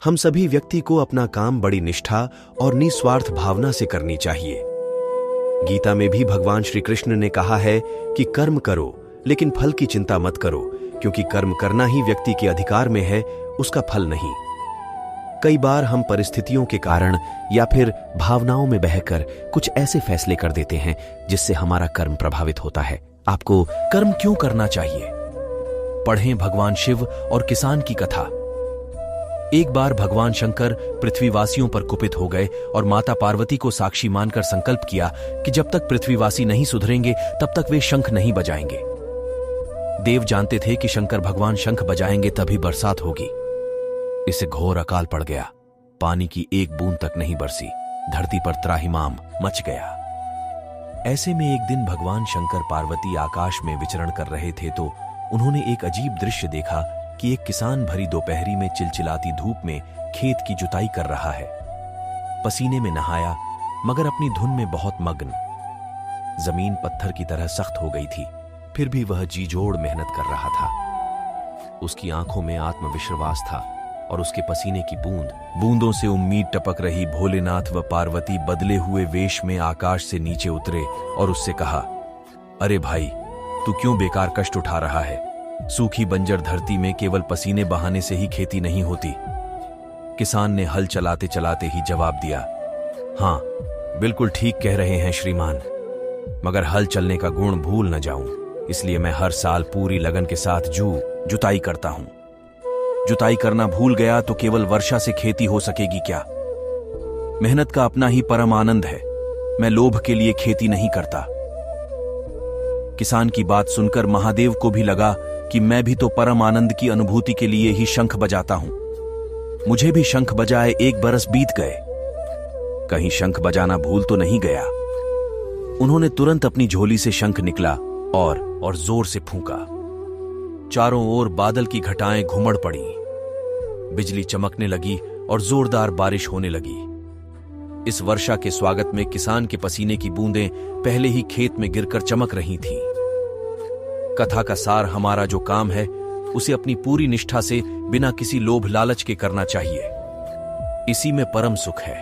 हम सभी व्यक्ति को अपना काम बड़ी निष्ठा और निस्वार्थ भावना से करनी चाहिए। गीता में भी भगवान श्री कृष्ण ने कहा है कि कर्म करो लेकिन फल की चिंता मत करो, क्योंकि कर्म करना ही व्यक्ति के अधिकार में है, उसका फल नहीं। कई बार हम परिस्थितियों के कारण या फिर भावनाओं में बहकर कुछ ऐसे फैसले कर देते हैं जिससे हमारा कर्म प्रभावित होता है। आपको कर्म क्यों करना चाहिए? पढ़ें भगवान शिव और किसान की कथा। एक बार भगवान शंकर पृथ्वीवासियों पर कुपित हो गए और माता पार्वती को साक्षी मानकर संकल्प किया कि जब तक पृथ्वीवासी नहीं सुधरेंगे तब तक वे शंख नहीं बजाएंगे। देव जानते थे कि शंकर भगवान शंख बजाएंगे तभी बरसात होगी। इसे घोर अकाल पड़ गया। पानी की एक बूंद तक नहीं बरसी। धरती पर त्राहिमाम मच गया। ऐसे में एक दिन भगवान शंकर पार्वती आकाश में विचरण कर रहे थे तो उन्होंने एक अजीब दृश्य देखा कि एक किसान भरी दोपहरी में चिलचिलाती धूप में खेत की जुताई कर रहा है। पसीने में नहाया मगर अपनी धुन में बहुत मग्न। जमीन पत्थर की तरह सख्त हो गई थी, फिर भी वह जी जोड़ मेहनत कर रहा था। उसकी आंखों में आत्मविश्वास था और उसके पसीने की बूंदों से उम्मीद टपक रही। भोलेनाथ व पार्वती बदले हुए वेश में आकाश से नीचे उतरे और उससे कहा, अरे भाई, तू क्यों बेकार कष्ट उठा रहा है? सूखी बंजर धरती में केवल पसीने बहाने से ही खेती नहीं होती। किसान ने हल चलाते चलाते ही जवाब दिया, हाँ, बिल्कुल ठीक कह रहे हैं श्रीमान, मगर हल चलने का गुण भूल न जाऊं, इसलिए मैं हर साल पूरी लगन के साथ जुताई करता हूं। जुताई करना भूल गया तो केवल वर्षा से खेती हो सकेगी क्या? मेहनत का अपना ही परम आनंद है। मैं लोभ के लिए खेती नहीं करता। किसान की बात सुनकर महादेव को भी लगा कि मैं भी तो परम आनंद की अनुभूति के लिए ही शंख बजाता हूं। मुझे भी शंख बजाए 1 बरस बीत गए। कहीं शंख बजाना भूल तो नहीं गया। उन्होंने तुरंत अपनी झोली से शंख निकला और जोर से फूंका। चारों ओर बादल की घटाएं घुमड़ पड़ी। बिजली चमकने लगी और जोरदार बारिश होने लगी। इस वर्षा के स्वागत में किसान के पसीने की बूंदें पहले ही खेत में गिरकर चमक रही थीं। कथा का सार, हमारा जो काम है उसे अपनी पूरी निष्ठा से बिना किसी लोभ लालच के करना चाहिए। इसी में परम सुख है।